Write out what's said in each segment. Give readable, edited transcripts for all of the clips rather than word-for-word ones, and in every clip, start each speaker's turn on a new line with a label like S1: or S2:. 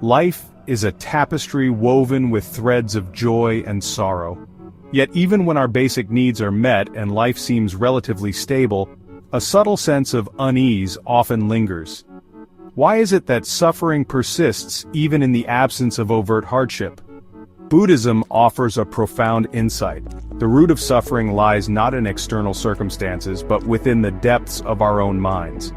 S1: Life is a tapestry woven with threads of joy and sorrow. Yet even when our basic needs are met and life seems relatively stable, a subtle sense of unease often lingers. Why is it that suffering persists even in the absence of overt hardship? Buddhism offers a profound insight. The root of suffering lies not in external circumstances but within the depths of our own minds.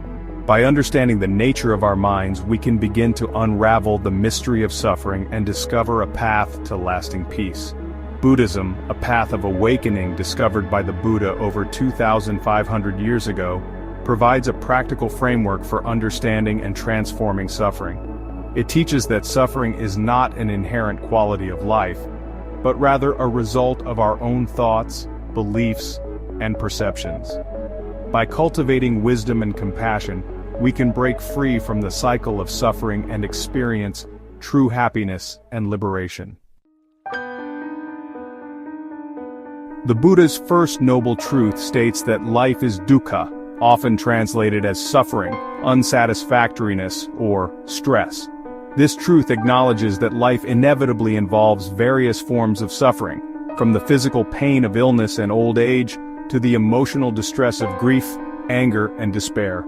S1: By understanding the nature of our minds, we can begin to unravel the mystery of suffering and discover a path to lasting peace. Buddhism, a path of awakening discovered by the Buddha over 2,500 years ago, provides a practical framework for understanding and transforming suffering. It teaches that suffering is not an inherent quality of life, but rather a result of our own thoughts, beliefs, and perceptions. By cultivating wisdom and compassion, we can break free from the cycle of suffering and experience true happiness and liberation. The Buddha's first noble truth states that life is dukkha, often translated as suffering, unsatisfactoriness, or stress. This truth acknowledges that life inevitably involves various forms of suffering, from the physical pain of illness and old age, to the emotional distress of grief, anger, and despair.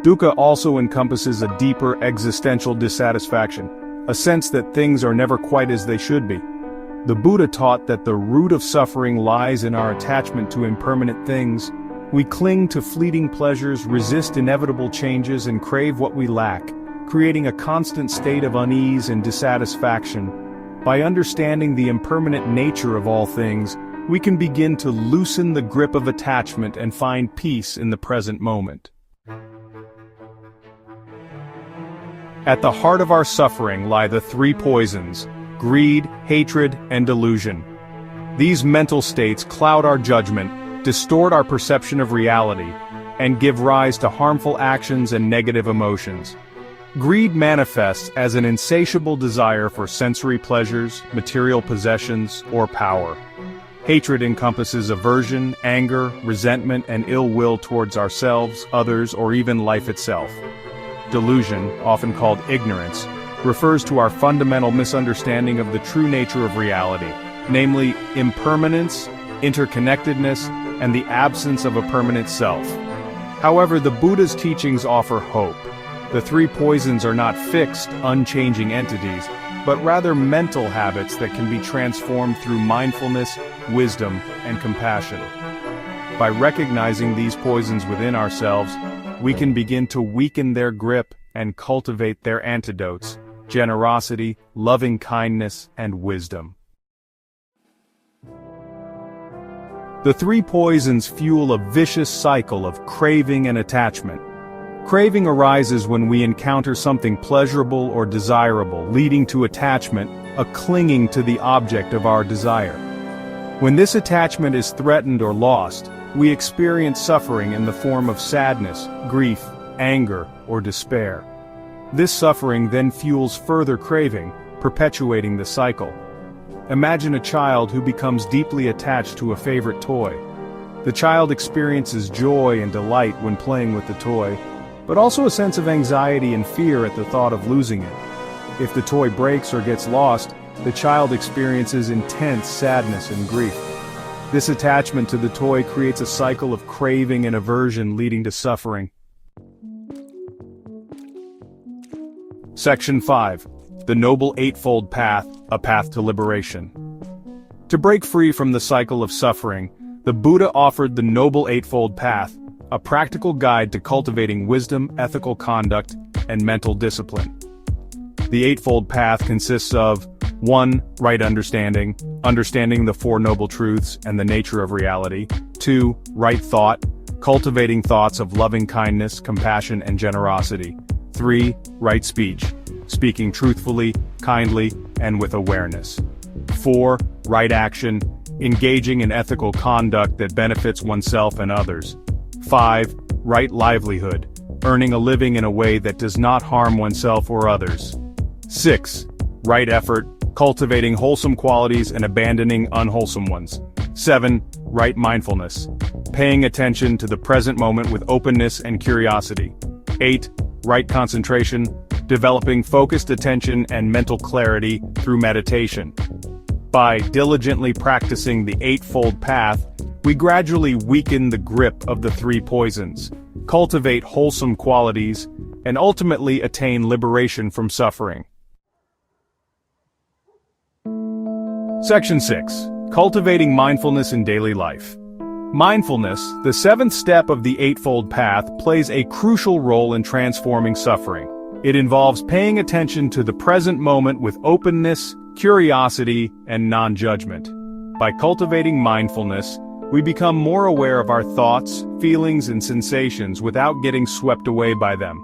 S1: Dukkha also encompasses a deeper existential dissatisfaction, a sense that things are never quite as they should be. The Buddha taught that the root of suffering lies in our attachment to impermanent things. We cling to fleeting pleasures, resist inevitable changes, and crave what we lack, creating a constant state of unease and dissatisfaction. By understanding the impermanent nature of all things, we can begin to loosen the grip of attachment and find peace in the present moment. At the heart of our suffering lie the three poisons: greed, hatred, and delusion. These mental states cloud our judgment, distort our perception of reality, and give rise to harmful actions and negative emotions. Greed manifests as an insatiable desire for sensory pleasures, material possessions, or power. Hatred encompasses aversion, anger, resentment, and ill will towards ourselves, others, or even life itself. Delusion, often called ignorance, refers to our fundamental misunderstanding of the true nature of reality, namely impermanence, interconnectedness, and the absence of a permanent self. However, the Buddha's teachings offer hope. The three poisons are not fixed, unchanging entities, but rather mental habits that can be transformed through mindfulness, wisdom, and compassion. By recognizing these poisons within ourselves, we can begin to weaken their grip and cultivate their antidotes: generosity, loving kindness, and wisdom. The three poisons fuel a vicious cycle of craving and attachment. Craving arises when we encounter something pleasurable or desirable, leading to attachment, a clinging to the object of our desire. When this attachment is threatened or lost, we experience suffering in the form of sadness, grief, anger, or despair. This suffering then fuels further craving, perpetuating the cycle. Imagine a child who becomes deeply attached to a favorite toy. The child experiences joy and delight when playing with the toy, but also a sense of anxiety and fear at the thought of losing it. If the toy breaks or gets lost, the child experiences intense sadness and grief. This attachment to the toy creates a cycle of craving and aversion leading to suffering. Section 5. The Noble Eightfold Path, a Path to Liberation. To break free from the cycle of suffering, the Buddha offered the Noble Eightfold Path, a practical guide to cultivating wisdom, ethical conduct, and mental discipline. The Eightfold Path consists of 1. Right understanding, understanding the Four Noble Truths and the nature of reality. 2. Right thought, cultivating thoughts of loving kindness, compassion, and generosity. 3. Right speech, speaking truthfully, kindly, and with awareness. 4. Right action, engaging in ethical conduct that benefits oneself and others. 5. Right livelihood, earning a living in a way that does not harm oneself or others. 6. Right effort, cultivating wholesome qualities and abandoning unwholesome ones. 7. Right mindfulness, paying attention to the present moment with openness and curiosity. 8. Right concentration, developing focused attention and mental clarity through meditation. By diligently practicing the Eightfold Path, we gradually weaken the grip of the three poisons, cultivate wholesome qualities, and ultimately attain liberation from suffering. Section 6. Cultivating mindfulness in daily life. Mindfulness, the seventh step of the Eightfold Path, plays a crucial role in transforming suffering. It involves paying attention to the present moment with openness, curiosity, and non-judgment. By cultivating mindfulness, we become more aware of our thoughts, feelings, and sensations without getting swept away by them.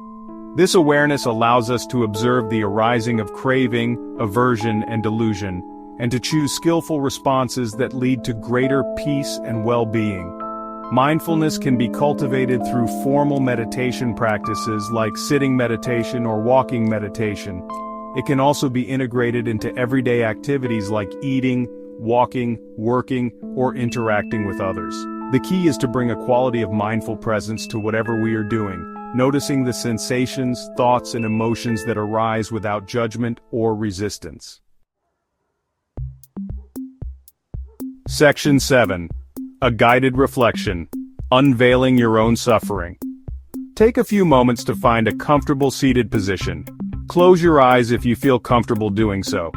S1: This awareness allows us to observe the arising of craving, aversion, and delusion, and to choose skillful responses that lead to greater peace and well-being. Mindfulness can be cultivated through formal meditation practices like sitting meditation or walking meditation. It can also be integrated into everyday activities like eating, walking, working, or interacting with others. The key is to bring a quality of mindful presence to whatever we are doing, noticing the sensations, thoughts, and emotions that arise without judgment or resistance. Section 7. A guided reflection. Unveiling your own suffering. Take a few moments to find a comfortable seated position. Close your eyes if you feel comfortable doing so.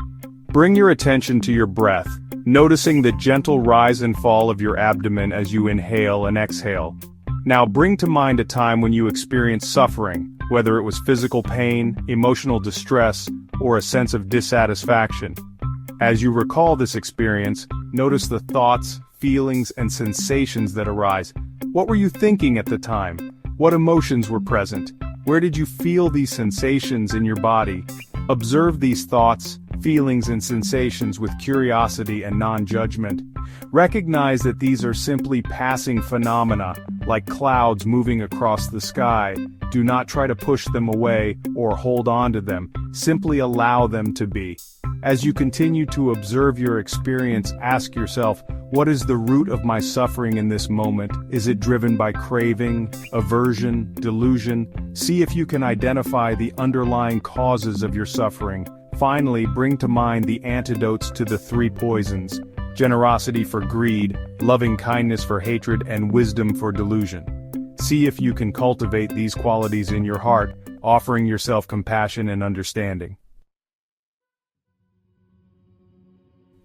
S1: Bring your attention to your breath, noticing the gentle rise and fall of your abdomen as you inhale and exhale. Now bring to mind a time when you experienced suffering, whether it was physical pain, emotional distress, or a sense of dissatisfaction. As you recall this experience, notice the thoughts, feelings, and sensations that arise. What were you thinking at the time? What emotions were present? Where did you feel these sensations in your body? Observe these thoughts, feelings, and sensations with curiosity and non-judgment. Recognize that these are simply passing phenomena, like clouds moving across the sky. Do not try to push them away or hold on to them. Simply allow them to be. As you continue to observe your experience, ask yourself, what is the root of my suffering in this moment? Is it driven by craving, aversion, delusion? See if you can identify the underlying causes of your suffering. Finally, bring to mind the antidotes to the three poisons: generosity for greed, loving kindness for hatred, and wisdom for delusion. See if you can cultivate these qualities in your heart, offering yourself compassion and understanding.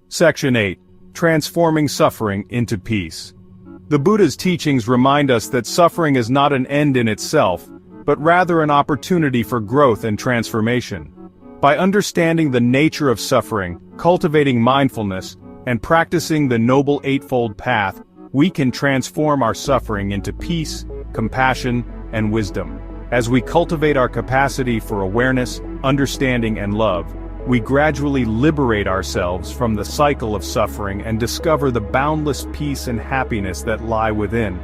S1: Section 8. Transforming suffering into peace. The Buddha's teachings remind us that suffering is not an end in itself, but rather an opportunity for growth and transformation. By understanding the nature of suffering, cultivating mindfulness, and practicing the Noble Eightfold Path, we can transform our suffering into peace, compassion, and wisdom. As we cultivate our capacity for awareness, understanding, and love, we gradually liberate ourselves from the cycle of suffering and discover the boundless peace and happiness that lie within.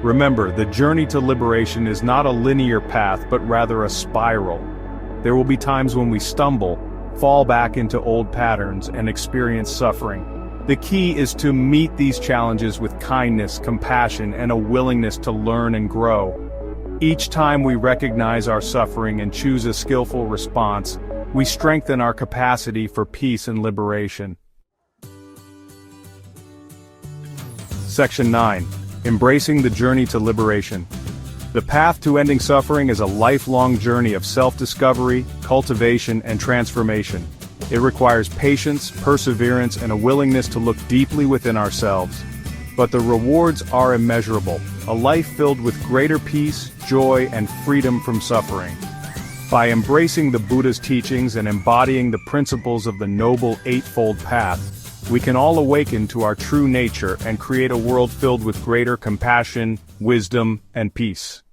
S1: Remember, the journey to liberation is not a linear path but rather a spiral. There will be times when we stumble, fall back into old patterns, and experience suffering. The key is to meet these challenges with kindness, compassion, and a willingness to learn and grow. Each time we recognize our suffering and choose a skillful response, we strengthen our capacity for peace and liberation. Section 9. Embracing the journey to liberation. The path to ending suffering is a lifelong journey of self-discovery, cultivation, and transformation. It requires patience, perseverance, and a willingness to look deeply within ourselves. But the rewards are immeasurable, a life filled with greater peace, joy, and freedom from suffering. By embracing the Buddha's teachings and embodying the principles of the Noble Eightfold Path, we can all awaken to our true nature and create a world filled with greater compassion, wisdom, and peace.